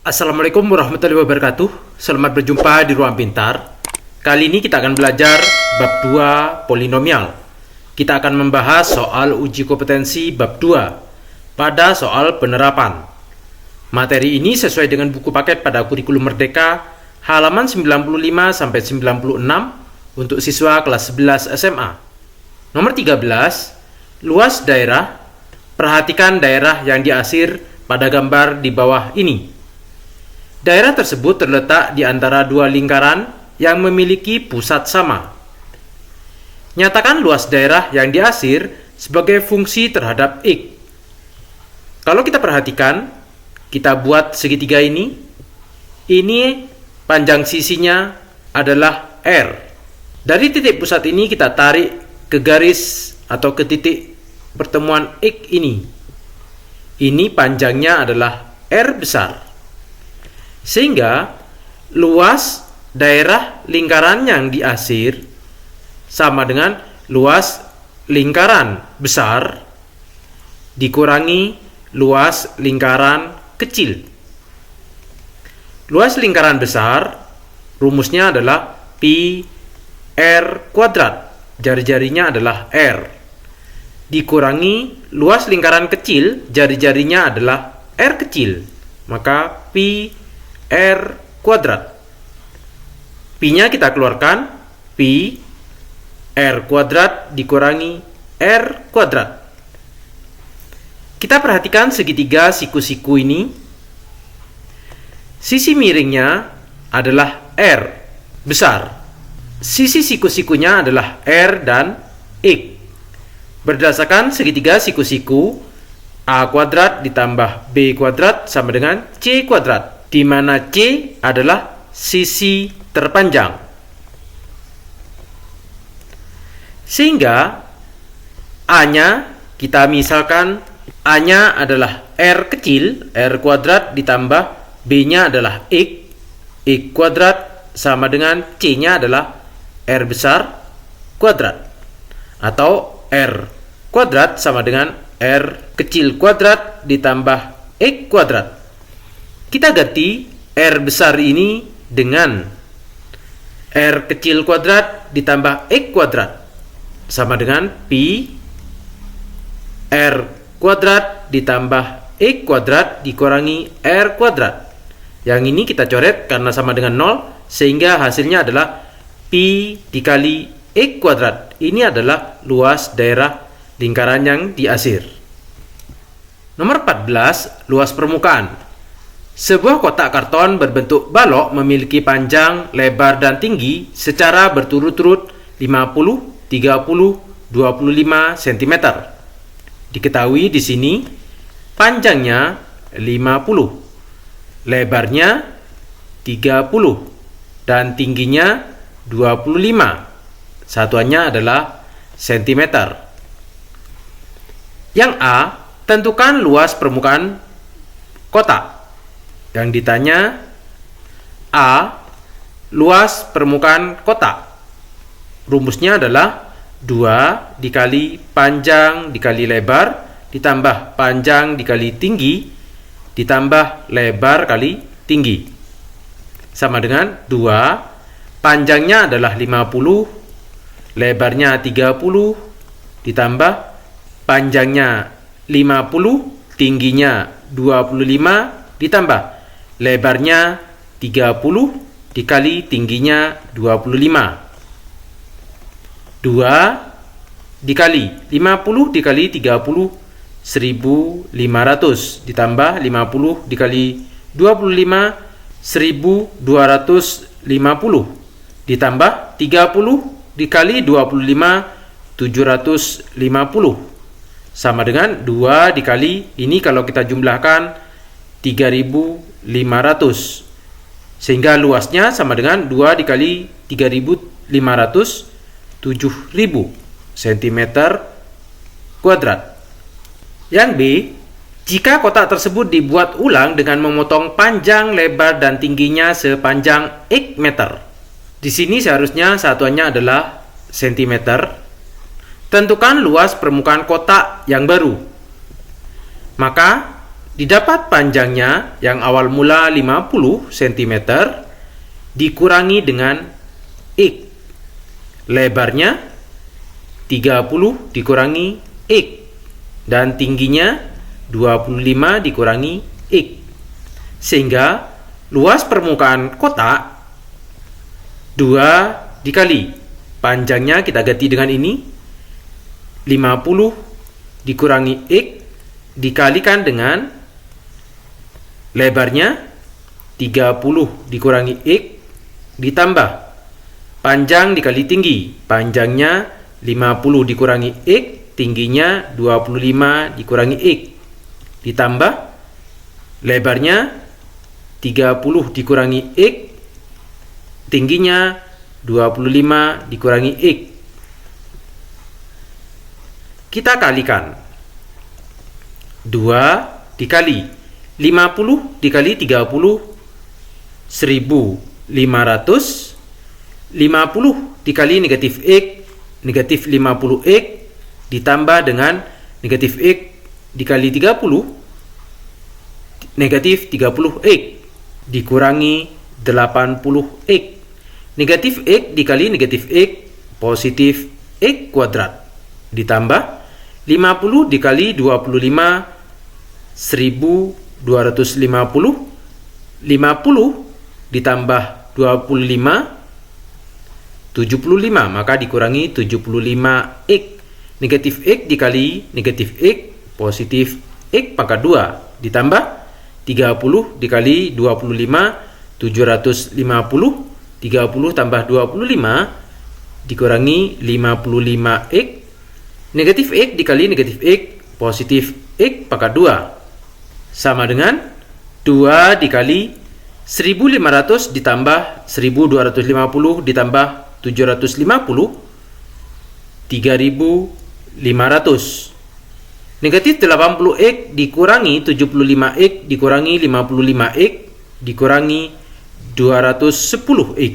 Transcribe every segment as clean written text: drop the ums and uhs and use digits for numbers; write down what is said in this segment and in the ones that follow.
Assalamualaikum warahmatullahi wabarakatuh. Selamat berjumpa di Ruang Pintar. Kali ini kita akan belajar bab 2 polinomial. Kita akan membahas soal uji kompetensi bab 2 pada soal penerapan. Materi ini sesuai dengan buku paket pada kurikulum Merdeka halaman 95 sampai 96 untuk siswa kelas 11 SMA. Nomor 13, luas daerah. Perhatikan daerah yang diasir pada gambar di bawah ini. Daerah tersebut terletak di antara dua lingkaran yang memiliki pusat sama. Nyatakan luas daerah yang diasir sebagai fungsi terhadap X. Kalau kita perhatikan, kita buat segitiga ini. Ini panjang sisinya adalah R. Dari titik pusat ini kita tarik ke garis atau ke titik pertemuan X ini. Ini panjangnya adalah R besar. Sehingga luas daerah lingkaran yang diasir sama dengan luas lingkaran besar dikurangi luas lingkaran kecil. Luas lingkaran besar rumusnya adalah pi R kuadrat, jari-jarinya adalah R, dikurangi luas lingkaran kecil, jari-jarinya adalah R kecil, maka pi R kuadrat. Pi-nya kita keluarkan, pi R kuadrat dikurangi R kuadrat. Kita perhatikan segitiga siku-siku ini. Sisi miringnya adalah R besar. Sisi siku-sikunya adalah R dan X. Berdasarkan segitiga siku-siku, A kuadrat ditambah B kuadrat sama dengan C kuadrat, di mana C adalah sisi terpanjang. Sehingga A-nya kita misalkan A-nya adalah R kecil, R kuadrat ditambah B-nya adalah X, X kuadrat sama dengan C-nya adalah R besar kuadrat, atau R kuadrat sama dengan R kecil kuadrat ditambah X kuadrat. Kita ganti R besar ini dengan R kecil kuadrat ditambah X kuadrat sama dengan pi R kuadrat ditambah X kuadrat dikurangi R kuadrat. Yang ini kita coret karena sama dengan 0, sehingga hasilnya adalah pi dikali X kuadrat. Ini adalah luas daerah lingkaran yang diasir. Nomor 14, luas permukaan. Sebuah kotak karton berbentuk balok memiliki panjang, lebar, dan tinggi secara berturut-turut 50, 30, 25 cm. Diketahui di sini panjangnya 50, lebarnya 30, dan tingginya 25. Satuannya adalah cm. Yang A, tentukan luas permukaan kotak. Yang ditanya A, luas permukaan kotak. Rumusnya adalah 2 dikali panjang dikali lebar ditambah panjang dikali tinggi ditambah lebar kali tinggi sama dengan 2 panjangnya adalah 50, lebarnya 30 ditambah panjangnya 50, tingginya 25 ditambah lebarnya 30 dikali tingginya 25. 2 dikali 50 dikali 30, 1500 ditambah 50 dikali 25, 1250 ditambah 30 dikali 25, 750 sama dengan 2 dikali ini kalau kita jumlahkan 3500, sehingga luasnya sama dengan 2 dikali 3500, 7000 cm kuadrat. Yang B, jika kotak tersebut dibuat ulang dengan memotong panjang, lebar, dan tingginya sepanjang X meter. Di sini seharusnya satuannya adalah cm. Tentukan luas permukaan kotak yang baru. Maka Didapat panjangnya yang awal mula 50 cm dikurangi dengan X. Lebarnya 30 dikurangi X. Dan tingginya 25 dikurangi X. Sehingga luas permukaan kotak 2 dikali panjangnya, kita ganti dengan ini, 50 dikurangi X dikalikan dengan lebarnya 30 dikurangi X ditambah panjang dikali tinggi, panjangnya 50 dikurangi X, tingginya 25 dikurangi X ditambah lebarnya 30 dikurangi X, tingginya 25 dikurangi X. Kita kalikan 2 dikali 50 dikali 30 1500, 50 dikali negatif X, negatif 50X ditambah dengan negatif X dikali 30, negatif 30X dikurangi 80X. Negatif X dikali negatif X, positif X kuadrat ditambah 50 dikali 25 1250, 50 ditambah 25 75, maka dikurangi 75X. Negatif X dikali negatif X, positif X pangkat 2 ditambah 30 dikali 25 750, 30 tambah 25 dikurangi 55X. Negatif X dikali negatif X, positif X pangkat 2 sama dengan 2 dikali 1500 ditambah 1250 ditambah 750, 3500. Negatif 80X dikurangi 75X dikurangi 55X dikurangi 210X.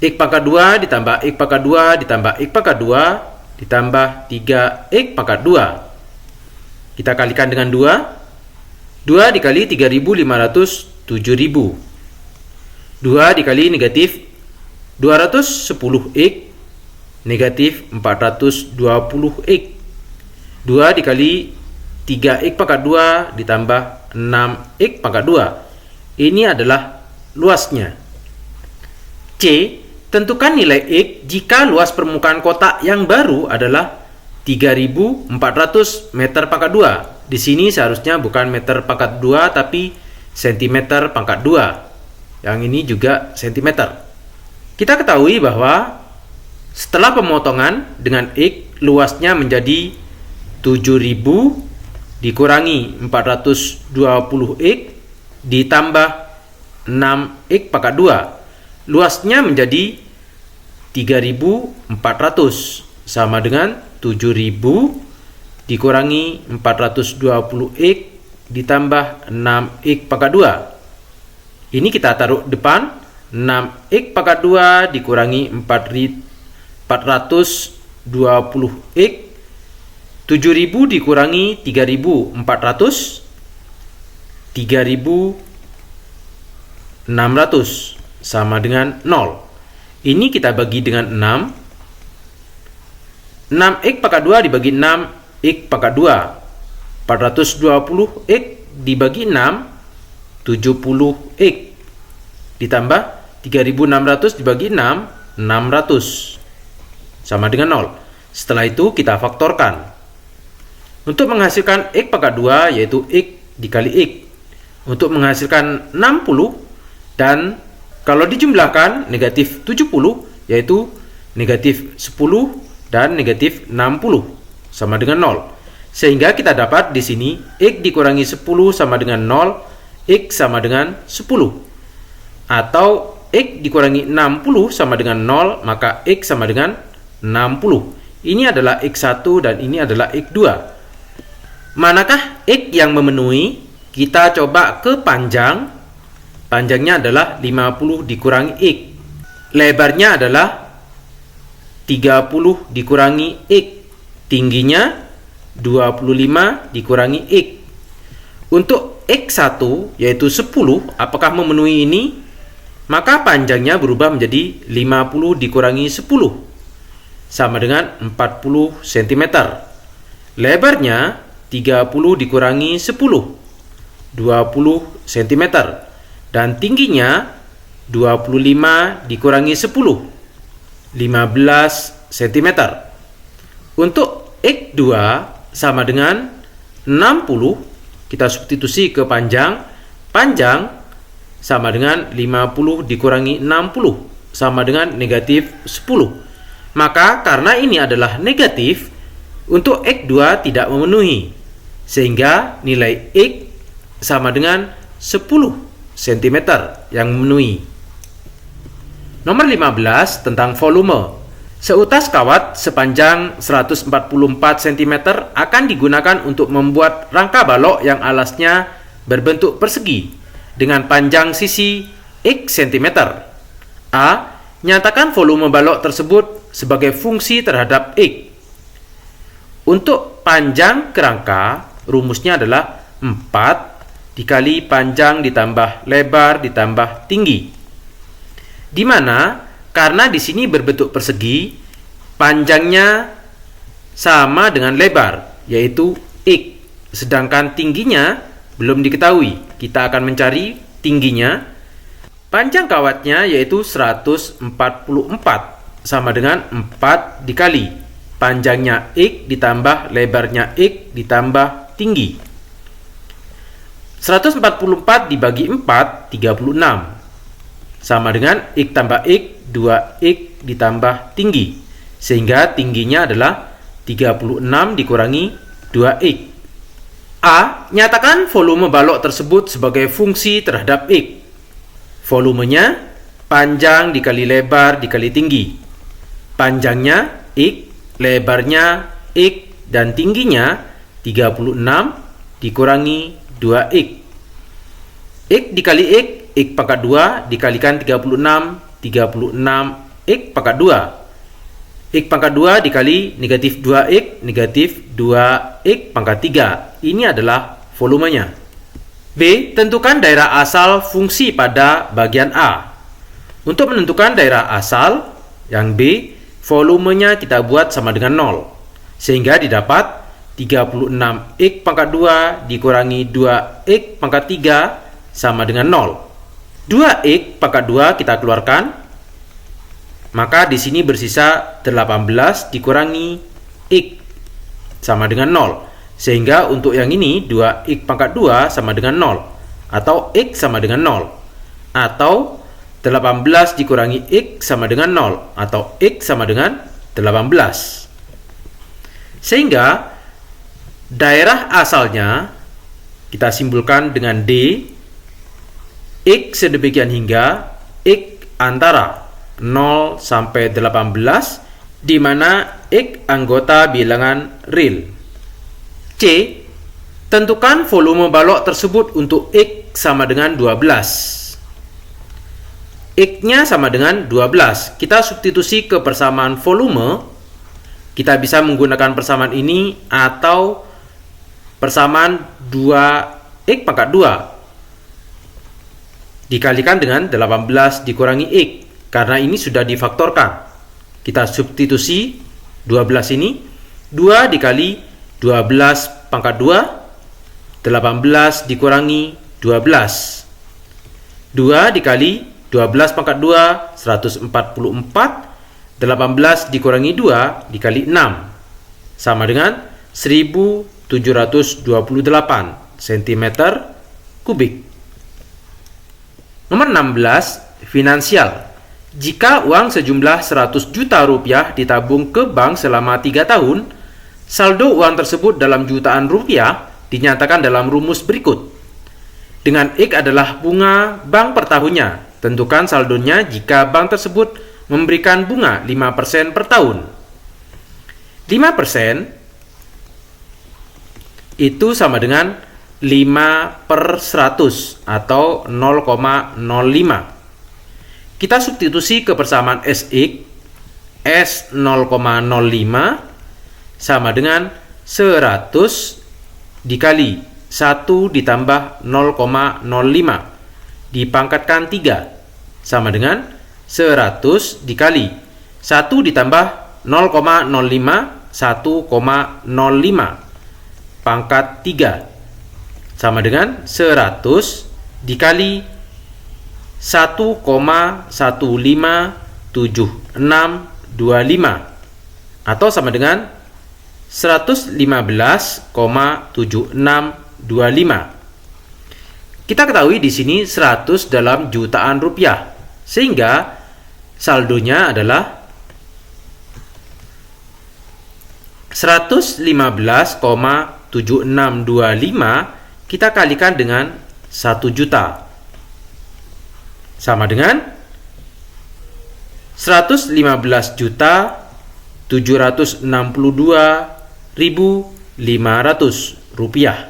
X pangkat 2 ditambah X pangkat 2 ditambah X pangkat 2 ditambah 3X pangkat 2. Kita kalikan dengan 2. 2 dikali 3500, 7000. 2 dikali negatif 210X, negatif 420X. 2 dikali 3X pangkat 2 ditambah 6X pangkat 2. Ini adalah luasnya. C. Tentukan nilai X jika luas permukaan kotak yang baru adalah 3400 meter pangkat 2. Di sini seharusnya bukan meter pangkat 2 tapi sentimeter pangkat 2. Yang ini juga sentimeter. Kita ketahui bahwa setelah pemotongan dengan X, luasnya menjadi 7000 dikurangi 420X ditambah 6X pangkat 2. Luasnya menjadi 3400 sama dengan 7000 dikurangi 420X ditambah 6X pangkat 2. Ini kita taruh depan. 6X pangkat 2 dikurangi 420X, 7000 dikurangi 3400, 3600 sama dengan 0. Ini kita bagi dengan 6. 6X pangkat 2 dibagi 6X pangkat 2. 420X dibagi 6, 70X. Ditambah 3600 dibagi 6, 600. Sama dengan 0. Setelah itu kita faktorkan. Untuk menghasilkan X pangkat 2 yaitu X dikali X. Untuk menghasilkan 60 dan kalau dijumlahkan negatif 70 yaitu negatif 10 dan negatif 60 sama dengan 0. Sehingga kita dapat di sini X dikurangi 10 sama dengan 0, X sama dengan 10. Atau X dikurangi 60 sama dengan 0, maka X sama dengan 60. Ini adalah X1 dan ini adalah X2. Manakah X yang memenuhi? Kita coba ke panjang. Panjangnya adalah 50 dikurangi X. Lebarnya adalah 30 dikurangi X. Tingginya 25 dikurangi X. Untuk X1 yaitu 10, apakah memenuhi ini? Maka panjangnya berubah menjadi 50 dikurangi 10 sama dengan 40 cm. Lebarnya 30 dikurangi 10, 20 cm. Dan tingginya 25 dikurangi 10, 15 cm. Untuk X2 sama dengan 60, kita substitusi ke panjang. Panjang sama dengan 50 dikurangi 60 sama dengan negatif 10. Maka karena ini adalah negatif, untuk X2 tidak memenuhi, sehingga nilai X sama dengan 10 cm yang memenuhi. Nomor 15 tentang volume. Seutas kawat sepanjang 144 cm akan digunakan untuk membuat rangka balok yang alasnya berbentuk persegi dengan panjang sisi X cm. A. Nyatakan volume balok tersebut sebagai fungsi terhadap X. Untuk panjang kerangka, rumusnya adalah 4 dikali panjang ditambah lebar ditambah tinggi. Di mana karena di sini berbentuk persegi, panjangnya sama dengan lebar, yaitu X, sedangkan tingginya belum diketahui. Kita akan mencari tingginya. Panjang kawatnya yaitu 144 sama dengan 4 dikali panjangnya X ditambah lebarnya X ditambah tinggi. 144 dibagi 4, 36 sama dengan X tambah X, 2X ditambah tinggi, sehingga tingginya adalah 36 dikurangi 2X. A. Nyatakan volume balok tersebut sebagai fungsi terhadap X. Volumenya panjang dikali lebar dikali tinggi. Panjangnya X, lebarnya X, dan tingginya 36 dikurangi 2X. X dikali X, X pangkat 2 dikalikan 36, 36 X pangkat 2. X pangkat 2 dikali negatif 2X, negatif 2X pangkat 3. Ini adalah volumenya. B. Tentukan daerah asal fungsi pada bagian A. Untuk menentukan daerah asal yang B, volumenya kita buat sama dengan 0. Sehingga didapat 36X pangkat 2 dikurangi 2X pangkat 3 sama dengan 0. 2X pangkat 2 kita keluarkan. Maka di sini bersisa 18 dikurangi X sama dengan 0. Sehingga untuk yang ini 2X pangkat 2 sama dengan 0. Atau X sama dengan 0. Atau 18 dikurangi X sama dengan 0. Atau X sama dengan 18. Sehingga daerah asalnya kita simpulkan dengan D. X sedemikian hingga X antara 0 sampai 18, di mana X anggota bilangan real. C. Tentukan volume balok tersebut untuk X sama dengan 12. X-nya sama dengan 12. Kita substitusi ke persamaan volume. Kita bisa menggunakan persamaan ini atau persamaan 2X pangkat 2 dikalikan dengan 18 dikurangi X. Karena ini sudah difaktorkan. Kita substitusi 12 ini. 2 dikali 12 pangkat 2. 18 dikurangi 12. 2 dikali 12 pangkat 2, 144. 18 dikurangi 2 dikali 6. Sama dengan 1728 cm kubik. Nomor 16, finansial. Jika uang sejumlah 100 juta rupiah ditabung ke bank selama 3 tahun, saldo uang tersebut dalam jutaan rupiah dinyatakan dalam rumus berikut. Dengan X adalah bunga bank per tahunnya. Tentukan saldonya jika bank tersebut memberikan bunga 5% per tahun. 5% itu sama dengan 5/100 atau 0,05. Kita substitusi ke persamaan SX. S 0,05 sama dengan 100 dikali 1 ditambah 0,05 dipangkatkan 3 sama dengan 100 dikali 1 ditambah 0,05 1,05 pangkat 3 sama dengan 100 dikali 1,157625 atau sama dengan 115,7625. Kita ketahui di sini 100 dalam jutaan rupiah, sehingga saldonya adalah 115,7625 kita kalikan dengan 1 juta sama dengan 115.762.500 rupiah.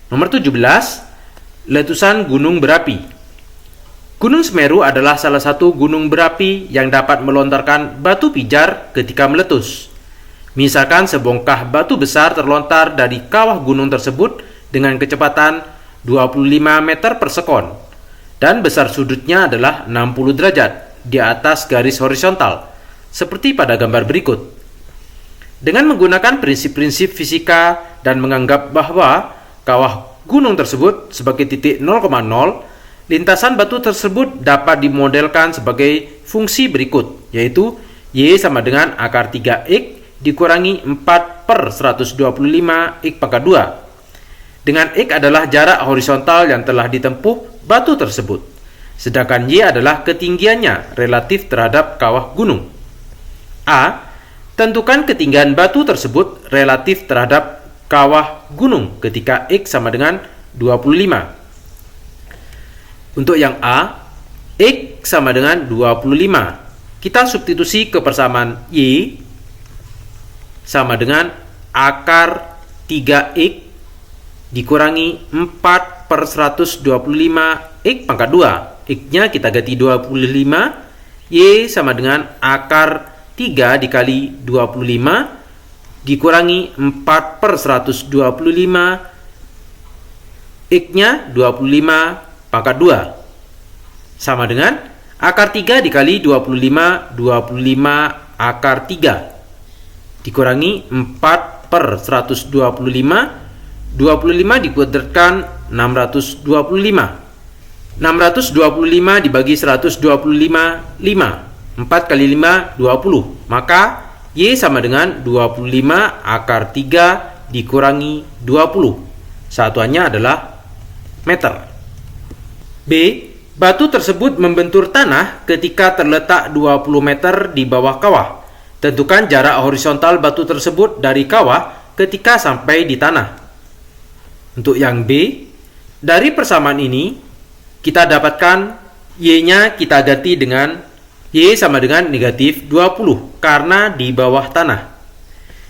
Nomor 17, letusan gunung berapi. Gunung Semeru adalah salah satu gunung berapi yang dapat melontarkan batu pijar ketika meletus. Misalkan sebongkah batu besar terlontar dari kawah gunung tersebut dengan kecepatan 25 meter per sekon dan besar sudutnya adalah 60 derajat di atas garis horizontal, seperti pada gambar berikut. Dengan menggunakan prinsip-prinsip fisika dan menganggap bahwa kawah gunung tersebut sebagai titik 0,0, lintasan batu tersebut dapat dimodelkan sebagai fungsi berikut, yaitu Y sama dengan akar 3X dikurangi 4/125 X pangkat 2. Dengan X adalah jarak horizontal yang telah ditempuh batu tersebut, sedangkan Y adalah ketinggiannya relatif terhadap kawah gunung. A. Tentukan ketinggian batu tersebut relatif terhadap kawah gunung ketika X sama dengan 25. Untuk yang A, X sama dengan 25. Kita substitusi ke persamaan Y sama dengan akar 3X dikurangi 4/125 X pangkat 2. X-nya kita ganti 25. Y sama dengan akar 3 dikali 25 dikurangi 4/125. X-nya 25 pangkat 2 sama dengan akar 3 dikali 25 akar 3 dikurangi 4/125. 25 dikuadratkan 625. 625 dibagi 125, 5. 4 kali 5, 20. Maka Y sama dengan 25 akar 3 dikurangi 20. Satuannya adalah meter. B. Batu tersebut membentur tanah ketika terletak 20 meter di bawah kawah. Tentukan jarak horizontal batu tersebut dari kawah ketika sampai di tanah. Untuk yang B, dari persamaan ini kita dapatkan Y-nya kita ganti dengan Y sama dengan negatif 20 karena di bawah tanah.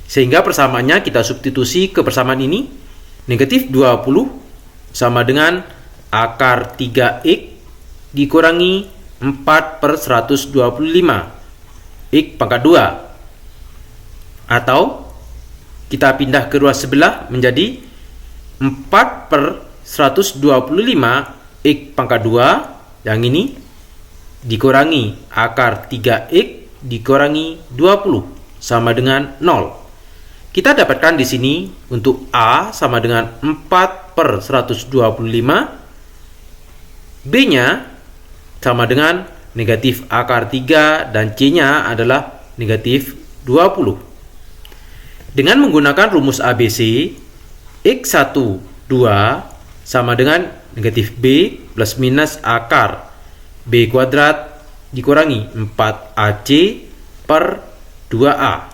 Sehingga persamaannya kita substitusi ke persamaan ini. Negatif 20 sama dengan akar 3X dikurangi 4/125 X pangkat 2. Atau kita pindah ke ruas sebelah menjadi 4/125 X pangkat 2. Yang ini dikurangi akar 3X dikurangi 20 sama dengan 0. Kita dapatkan di sini untuk A sama dengan 4/125. B-nya sama dengan negatif akar 3 dan C-nya adalah negatif 20. Dengan menggunakan rumus ABC, X1, 2 sama dengan negatif B plus minus akar B kuadrat dikurangi 4AC per 2A.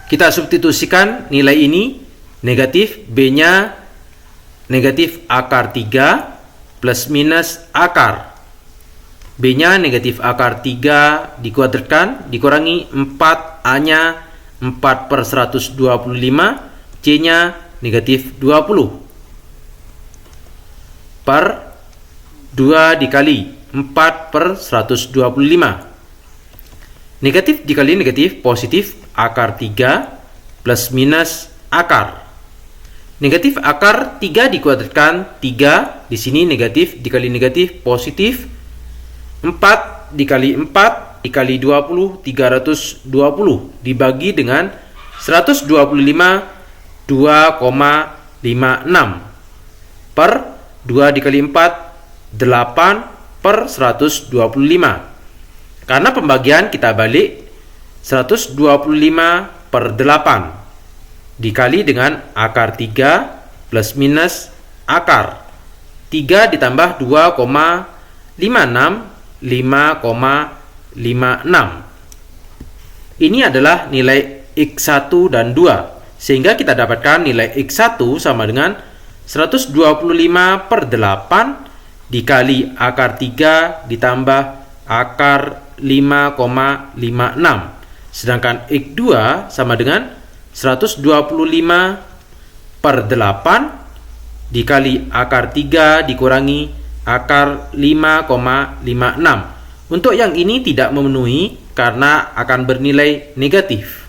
Kita substitusikan nilai ini, negatif B-nya negatif akar 3 plus minus akar B-nya negatif akar 3 dikuadratkan dikurangi 4A-nya 4/125, C-nya negatif 20 per 2 dikali 4/125. Negatif dikali negatif positif akar 3 plus minus akar. Negatif akar 3 dikuadratkan 3, di sini negatif dikali negatif positif. 4 dikali 4 dikali 20, 320 dibagi dengan 125, 2,56 per 2 dikali 4, 8 per 125. Karena pembagian kita balik 125 per 8 dikali dengan akar 3 plus minus akar 3 ditambah 2,56, 5,56. Ini adalah nilai X1 dan 2, sehingga kita dapatkan nilai X1 sama dengan 125 per 8 dikali akar 3 ditambah akar 5,56. Sedangkan X2 sama dengan 125 per 8 dikali akar 3 dikurangi akar 5,56. Untuk yang ini tidak memenuhi karena akan bernilai negatif.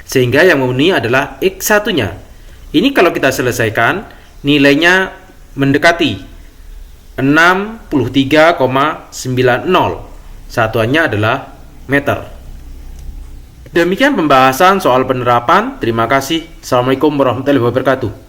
Sehingga yang memenuhi adalah X1-nya. Ini kalau kita selesaikan, nilainya mendekati 63,90. Satuannya adalah meter. Demikian pembahasan soal penerapan. Terima kasih. Assalamualaikum warahmatullahi wabarakatuh.